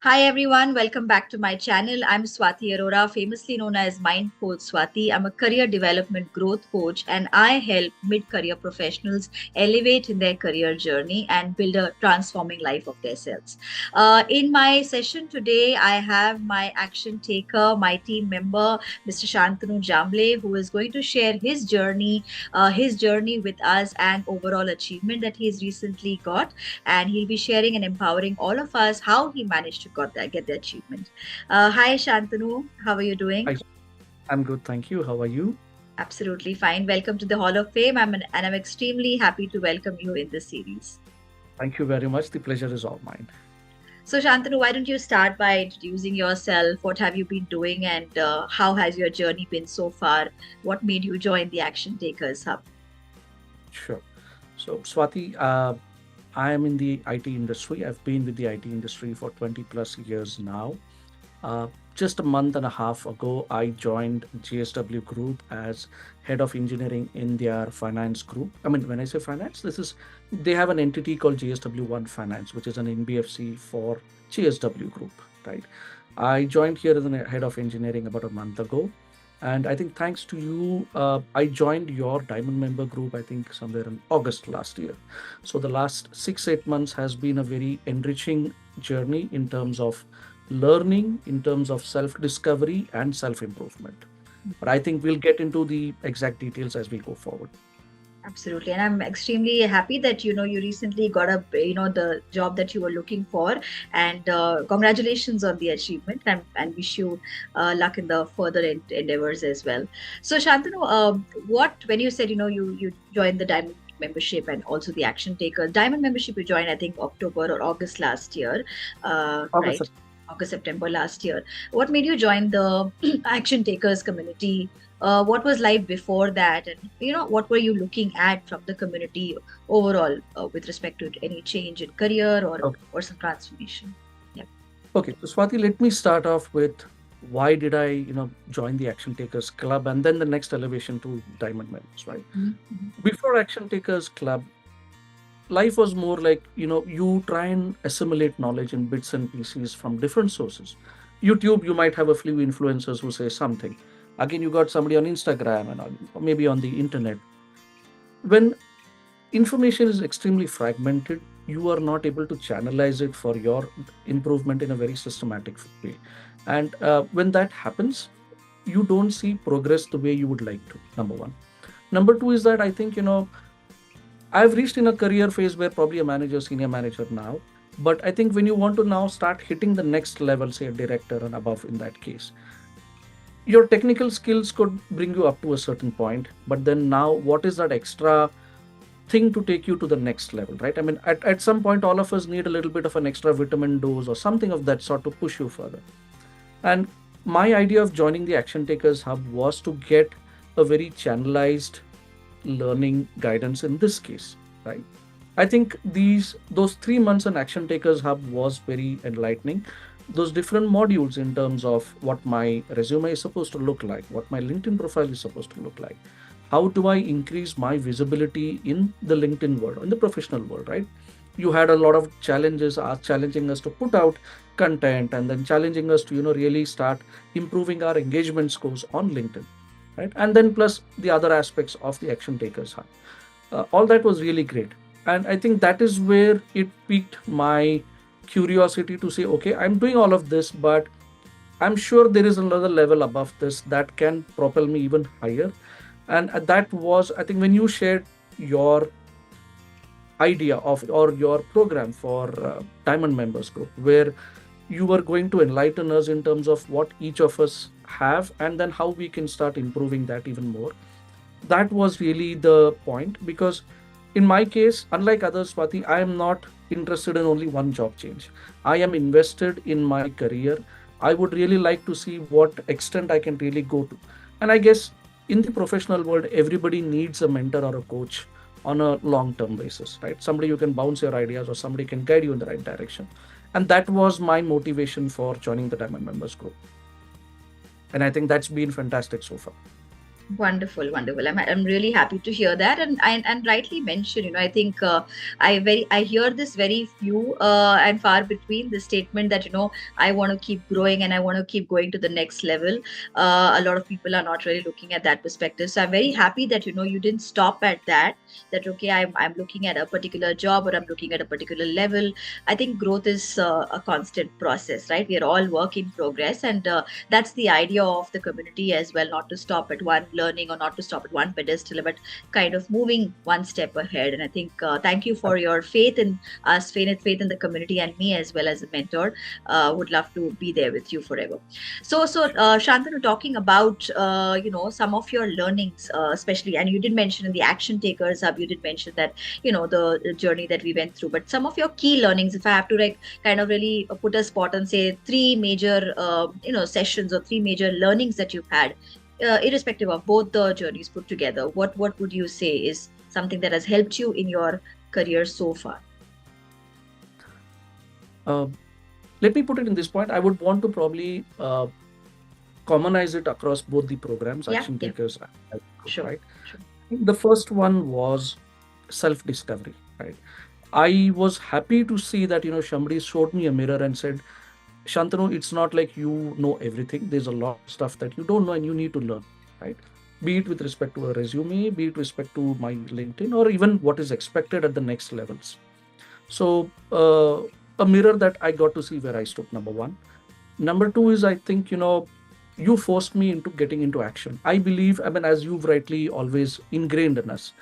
Hi everyone, welcome back to my channel. I'm Swati Arora, famously known as Mind Coach Swati. I'm a career development growth coach and I help mid-career professionals elevate in their career journey and build a transforming life of themselves. In my session today, I have my action taker, my team member, Mr. Shantanu Jamble, who is going to share his journey with us and overall achievement that he's recently got, and he'll be sharing and empowering all of us how he managed to get the achievement. Hi Shantanu, how are you doing? Hi, I'm good, thank you. How are you? Absolutely fine. Welcome to the Hall of Fame. And I'm extremely happy to welcome you in this series. Thank you very much. The pleasure is all mine. So Shantanu, why don't you start by introducing yourself? What have you been doing, and how has your journey been so far? What made you join the Action Takers Hub? Sure. So, Swati, I am in the IT industry. I've been with the IT industry for 20 plus years now. Just a month and a half ago, I joined GSW Group as head of engineering in their finance group. I mean, when I say finance, they have an entity called GSW One Finance, which is an NBFC for GSW Group, right? I joined here as a head of engineering about a month ago. And I think thanks to you, I joined your diamond member group, I think somewhere in August last year. So the last 6, 8 months has been a very enriching journey in terms of learning, in terms of self discovery and self improvement. But I think we'll get into the exact details as we go forward. Absolutely, and I'm extremely happy that you recently got the job that you were looking for, and congratulations on the achievement, and wish you luck in the further endeavors as well. So Shantanu, what when you said you joined the Diamond membership and also the Action Takers Diamond membership, you joined I think October or August last year, August. right? August, September last year. What made you join the Action Takers community? What was life before that, and what were you looking at from the community overall, with respect to any change in career Okay. or some transformation? Yeah. Okay. So Swati, let me start off with why did I, join the Action Takers Club and then the next elevation to Diamond Members, right? Mm-hmm. Before Action Takers Club, life was more like you try and assimilate knowledge in bits and pieces from different sources. YouTube, you might have a few influencers who say something. Again, you got somebody on Instagram and or maybe on the internet. When information is extremely fragmented, you are not able to channelize it for your improvement in a very systematic way. And when that happens, you don't see progress the way you would like to. Number one. Number two is that I think I've reached in a career phase where probably a manager, senior manager now. But I think when you want to now start hitting the next level, say a director and above in that case, your technical skills could bring you up to a certain point. But then now, what is that extra thing to take you to the next level, right? I mean, at some point, all of us need a little bit of an extra vitamin dose or something of that sort to push you further. And my idea of joining the Action Takers Hub was to get a very channelized learning guidance in this case, right? I think those 3 months in Action Takers Hub was very enlightening. Those different modules in terms of what my resume is supposed to look like, what my LinkedIn profile is supposed to look like, how do I increase my visibility in the LinkedIn world, in the professional world, right? You had a lot of challenges, challenging us to put out content and then challenging us to really start improving our engagement scores on LinkedIn, right? And then plus the other aspects of the Action Takers Hub. All that was really great. And I think that is where it piqued my curiosity to say, okay, I'm doing all of this, but I'm sure there is another level above this that can propel me even higher. And that was, I think, when you shared your idea of or your program for Diamond Members Group, where you were going to enlighten us in terms of what each of us have and then how we can start improving that even more. That was really the point because in my case, unlike others, Swati, I am not interested in only one job change. I am invested in my career. I would really like to see what extent I can really go to. And I guess in the professional world, everybody needs a mentor or a coach on a long term basis, right? Somebody you can bounce your ideas or somebody can guide you in the right direction. And that was my motivation for joining the Diamond Members Group. And I think that's been fantastic so far. Wonderful, wonderful. I'm really happy to hear that, and rightly mentioned. I think I hear this very few and far between the statement that I want to keep growing and I want to keep going to the next level. A lot of people are not really looking at that perspective. So I'm very happy that you didn't stop at that. That okay, I'm looking at a particular job or I'm looking at a particular level. I think growth is a constant process, right? We are all work in progress, and that's the idea of the community as well, not to stop at one learning or not to stop at one pedestal, but kind of moving one step ahead. And I think thank you for your faith in us, faith in the community, and me as well as a mentor. Would love to be there with you forever. So Shantanu, talking about some of your learnings, especially, and you did mention in the Action Takers Hub, you did mention that the journey that we went through, but some of your key learnings, if I have to like kind of really put a spot on, say, three major sessions or three major learnings that you've had, irrespective of both the journeys put together, what would you say is something that has helped you in your career so far? Uh, Let me put it in this point. I would want to probably commonize it across both the programs, Yeah, Action yeah, Takers, sure, right? sure. The first one was self-discovery, right? I was happy to see that, somebody showed me a mirror and said, Shantanu, it's not like you know everything. There's a lot of stuff that you don't know and you need to learn, right? Be it with respect to a resume, be it with respect to my LinkedIn, or even what is expected at the next levels. So, a mirror that I got to see where I stood, number one. Number two is, I think, you forced me into getting into action. I believe, I mean, as you've rightly always ingrained in us,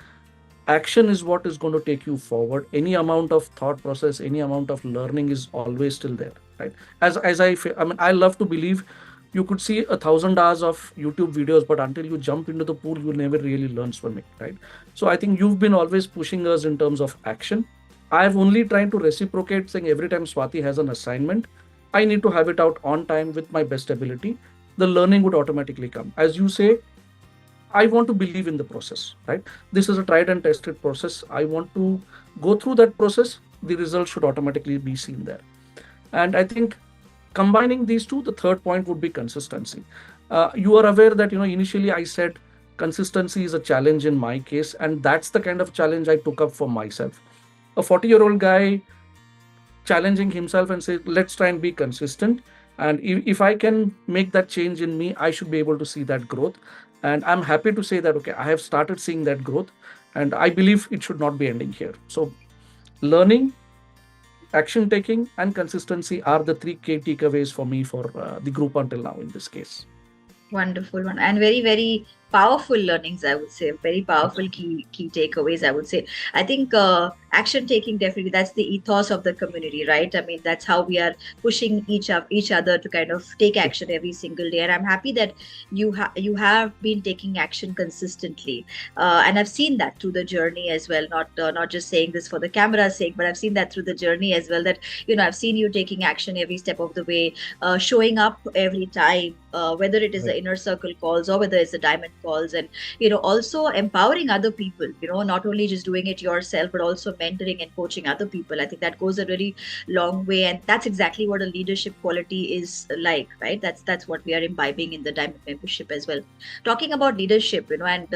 action is what is going to take you forward. Any amount of thought process, any amount of learning is always still there, right? I mean, I love to believe you could see 1,000 hours of YouTube videos, but until you jump into the pool, you never really learn swimming, right? So I think you've been always pushing us in terms of action. I've only tried to reciprocate, saying every time Swati has an assignment, I need to have it out on time with my best ability. The learning would automatically come. As you say, I want to believe in the process, right? This is a tried and tested process. I want to go through that process. The results should automatically be seen there. And I think combining these two, the third point would be consistency. You are aware that, initially I said consistency is a challenge in my case, and that's the kind of challenge I took up for myself. A 40-year-old guy challenging himself and say, let's try and be consistent. And if I can make that change in me, I should be able to see that growth. And I'm happy to say that, okay, I have started seeing that growth, and I believe it should not be ending here. So, learning, action taking, and consistency are the three key takeaways for me for the group until now in this case. Wonderful one, and very, very powerful learnings, I would say. Very powerful key takeaways, I would say. I think action taking, definitely, that's the ethos of the community, right? I mean, that's how we are pushing each other to kind of take action every single day. And I'm happy that you have been taking action consistently, and I've seen that through the journey as well. Not just saying this for the camera's sake, but I've seen that through the journey as well. That I've seen you taking action every step of the way, showing up every time, whether it is the inner circle calls or whether it's the diamond calls, and also empowering other people, not only just doing it yourself but also mentoring and coaching other people. I think that goes a really long way, and that's exactly what a leadership quality is like, right? That's what we are imbibing in the diamond membership as well. Talking about leadership, and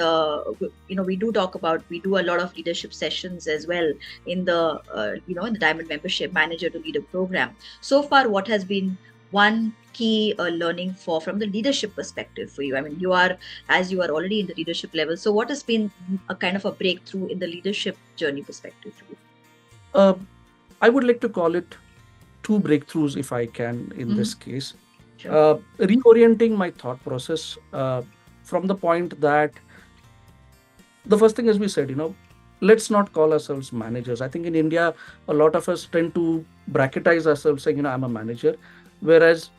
we do a lot of leadership sessions as well in the in the diamond membership manager to leader program. So far, what has been one key learning from the leadership perspective for you? I mean, you are already in the leadership level, so what has been a kind of a breakthrough in the leadership journey perspective for you? Uh, I would like to call it two breakthroughs, if I can, in this case. Sure. Reorienting my thought process from the point that the first thing, as we said, let's not call ourselves managers. I think in India, a lot of us tend to bracketize ourselves saying, I'm a manager, whereas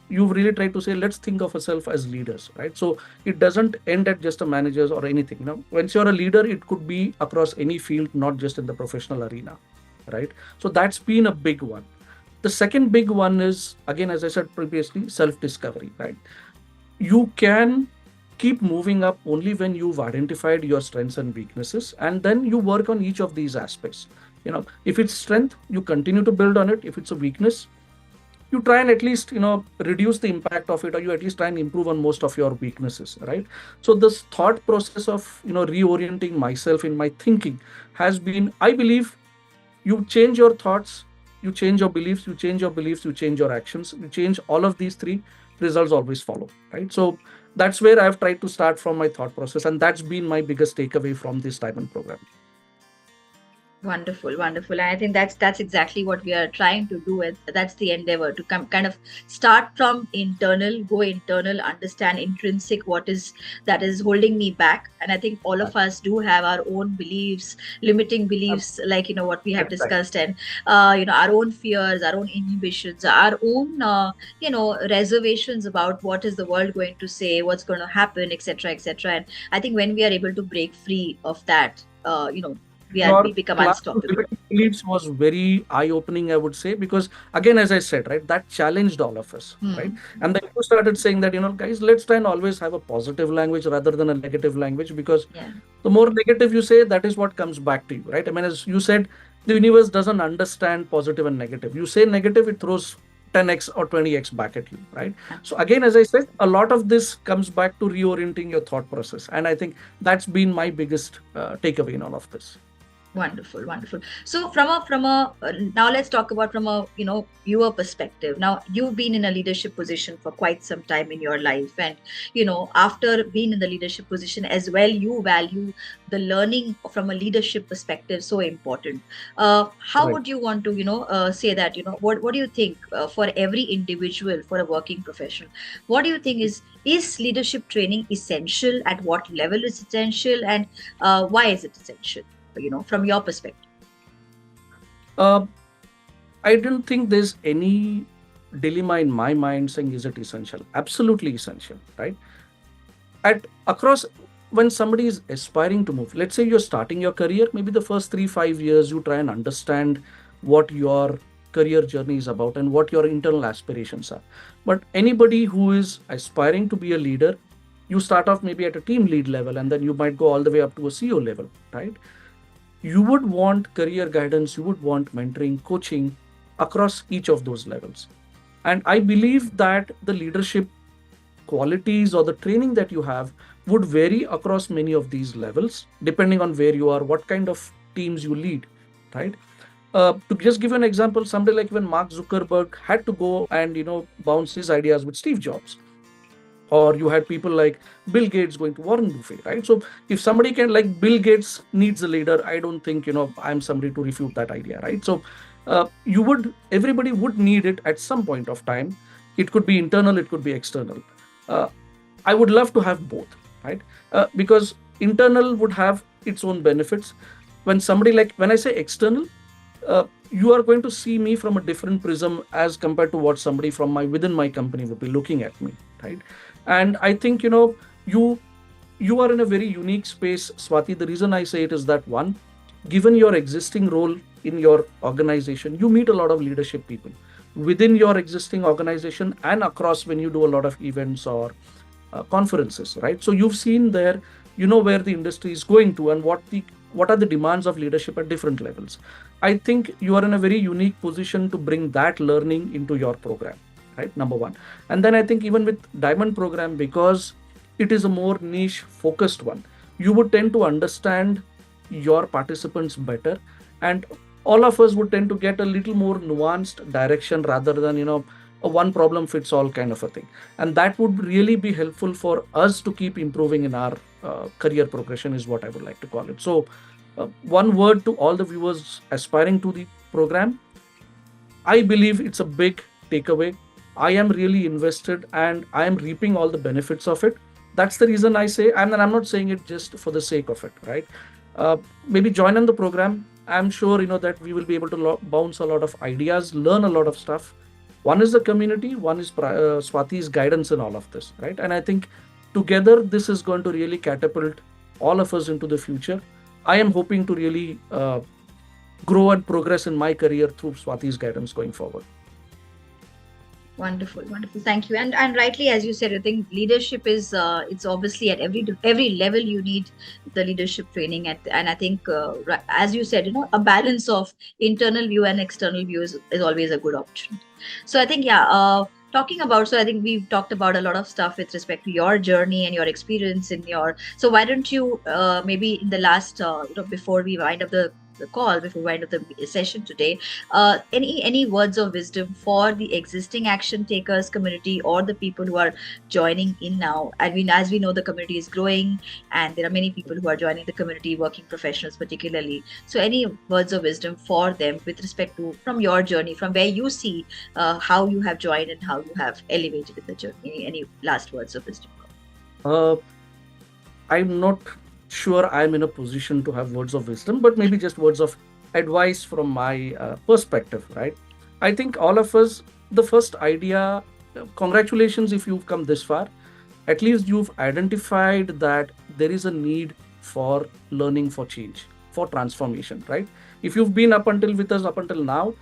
you've really tried to say, let's think of ourselves as leaders, right? So it doesn't end at just a managers or anything. Once you're a leader, it could be across any field, not just in the professional arena, right? So that's been a big one. The second big one is, again, as I said previously, self-discovery, right? You can keep moving up only when you've identified your strengths and weaknesses, and then you work on each of these aspects. If it's strength, you continue to build on it. If it's a weakness, you try and at least, reduce the impact of it, or you at least try and improve on most of your weaknesses, right? So this thought process of, reorienting myself in my thinking has been, I believe, you change your thoughts, you change your beliefs, you change your beliefs, you change your actions, you change all of these three, results always follow, right? So that's where I've tried to start from my thought process, and that's been my biggest takeaway from this diamond program. Wonderful, wonderful. And I think that's exactly what we are trying to do. And that's the endeavor to come kind of start from internal, go internal, understand intrinsic what is that is holding me back. And I think all of us do have our own beliefs, limiting beliefs, like what we have Exactly. discussed, and our own fears, our own inhibitions, our own reservations about what is the world going to say, what's going to happen, etc., etc. And I think when we are able to break free of that, we Your become class on unstoppable. limiting beliefs was very eye-opening, I would say, because again, as I said, right, that challenged all of us, right? Hmm. And then you started saying that, guys, let's try and always have a positive language rather than a negative language, because Yeah. the more negative you say, that is what comes back to you, right? I mean, as you said, the universe doesn't understand positive and negative. You say negative, it throws 10x or 20x back at you, right? So again, as I said, a lot of this comes back to reorienting your thought process, and I think that's been my biggest takeaway in all of this. Wonderful, wonderful. So from a now let's talk about from a viewer perspective. Now you've been in a leadership position for quite some time in your life, and after being in the leadership position as well, you value the learning from a leadership perspective so important. How Right. would you want to say that what do you think for every individual, for a working professional, what do you think is leadership training essential? At what level is essential, and why is it essential? From your perspective. Uh, I don't think there's any dilemma in my mind saying is it essential? Absolutely essential, right? At across when somebody is aspiring to move, let's say you're starting your career, maybe the first 3 5 years you try and understand what your career journey is about and what your internal aspirations are. But anybody who is aspiring to be a leader, you start off maybe at a team lead level and then you might go all the way up to a CEO level, right? You would want career guidance, you would want mentoring, coaching across each of those levels. And I believe that the leadership qualities or the training that you have would vary across many of these levels, depending on where you are, what kind of teams you lead, right? To just give you an example, somebody like when Mark Zuckerberg had to go and bounce his ideas with Steve Jobs, or you had people like Bill Gates going to Warren Buffett, right? So if somebody can, like Bill Gates needs a leader, I don't think I'm somebody to refute that idea, right? So everybody would need it at some point of time. It could be internal, it could be external. uh, I would love to have both, right? Because internal would have its own benefits. When somebody, like when I say external, you are going to see me from a different prism as compared to what somebody from my within my company would be looking at me, right? And I think you you are in a very unique space, Swati. The reason I say it is that, one, given your existing role in your organization, you meet a lot of leadership people within your existing organization and across when you do a lot of events or conferences, right? So you've seen there, where the industry is going to and what are the demands of leadership at different levels. I think you are in a very unique position to bring that learning into your program, right? Number one. And then I think even with Diamond program, because it is a more niche focused one, you would tend to understand your participants better, and all of us would tend to get a little more nuanced direction rather than a one problem fits all kind of a thing. And that would really be helpful for us to keep improving in our career progression, is what I would like to call it. So one word to all the viewers aspiring to the program: I believe it's a big takeaway. I am really invested and I am reaping all the benefits of it. That's the reason I say, and I'm not saying it just for the sake of it, right? Maybe join in the program. I'm sure that we will be able to bounce a lot of ideas, learn a lot of stuff. One is the community, one is Swati's guidance in all of this, right? And I think together this is going to really catapult all of us into the future. I am hoping to really grow and progress in my career through Swati's guidance going forward. Wonderful, wonderful. Thank you. And rightly, as you said, I think leadership is it's obviously at every level you need the leadership training and I think as you said, a balance of internal view and external view is always a good option. So I think yeah. Talking about, so I think we've talked about a lot of stuff with respect to your journey and your experience in your. So why don't you maybe in the last before we wind up the call, before we wind up the session today, any words of wisdom for the existing action takers community or the people who are joining in now? I mean, as we know, the community is growing, and there are many people who are joining the community, working professionals particularly. So, any words of wisdom for them with respect to from your journey, from where you see how you have joined and how you have elevated in the journey? Any last words of wisdom? Uh, I'm not sure I'm in a position to have words of wisdom, but maybe just words of advice from my perspective, right? I think all of us, the first idea, congratulations if you've come this far. At least you've identified that there is a need for learning, for change, for transformation, right? If you've been up until with us up until now,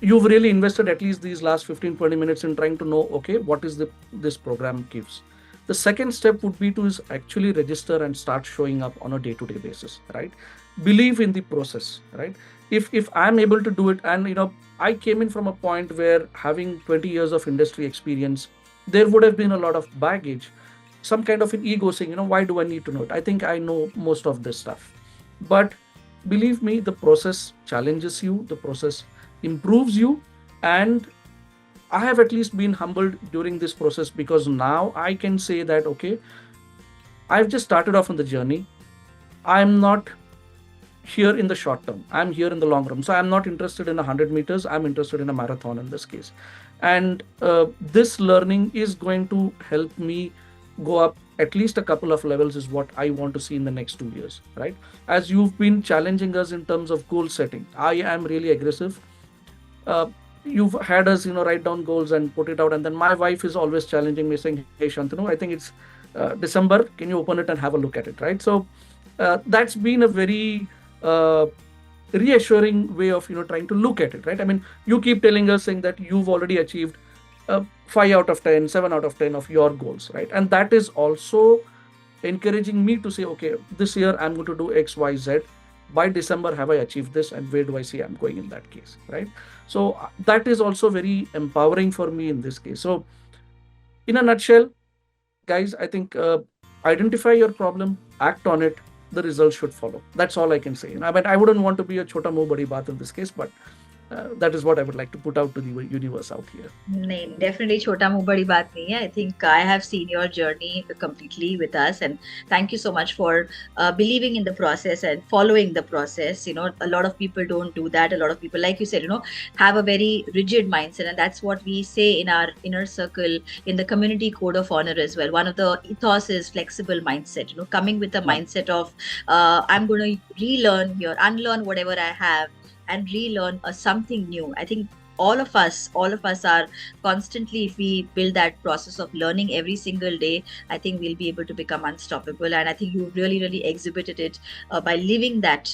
you've really invested at least these last 15-20 minutes in trying to know, okay, what is this program gives. The second step would be to is actually register and start showing up on a day-to-day basis, right? Believe in the process, right? If I'm able to do it, and I came in from a point where having 20 years of industry experience, there would have been a lot of baggage, some kind of an ego saying, why do I need to know it? I think I know most of this stuff. But believe me, the process challenges you, the process improves you. And I have at least been humbled during this process, because now I can say that, okay, I've just started off on the journey. I'm not here in the short term, I'm here in the long run. So I'm not interested in 100 meters, I'm interested in a marathon in this case. And this learning is going to help me go up at least a couple of levels, is what I want to see in the next 2 years, right? As you've been challenging us in terms of goal setting, I am really aggressive. uh, you've had us write down goals and put it out, and then my wife is always challenging me saying, hey Shantanu, I think it's December, can you open it and have a look at it, right? So that's been a very uh, reassuring way of trying to look at it, right? I mean, you keep telling us saying that you've already achieved 5 out of 10, 7 out of 10 of your goals, right? And that is also encouraging me to say, okay, this year I'm going to do XYZ. By December, have I achieved this, and where do I see I'm going in that case, right? So that is also very empowering for me in this case. So in a nutshell, guys, I think identify your problem, act on it, the results should follow. That's all I can say. I mean, I wouldn't want to be a chota mo badi baat in this case, but that is what I would like to put out to the universe out here. नहीं, definitely छोटा मुंह बड़ी बात नहीं है. I think I have seen your journey completely with us, and thank you so much for believing in the process and following the process. A lot of people don't do that. A lot of people, like you said, have a very rigid mindset, and that's what we say in our inner circle in the community code of honor as well. One of the ethos is flexible mindset. Coming with a mindset of I'm going to relearn here, unlearn whatever I have and relearn something new. I think all of us are constantly, if we build that process of learning every single day, I think we'll be able to become unstoppable. And I think you really really exhibited it by living that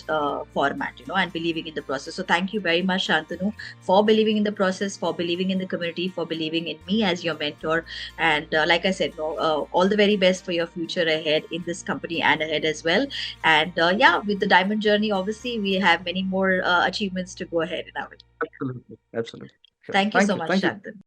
format, and believing in the process. So thank you very much, Shantanu, for believing in the process, for believing in the community, for believing in me as your mentor. And like I said, all the very best for your future ahead in this company and ahead as well. And yeah, with the diamond journey, obviously we have many more achievements to go ahead in our. Absolutely. Absolutely. Sure. Thank you Thank so you. much, Thank you. Shantanu.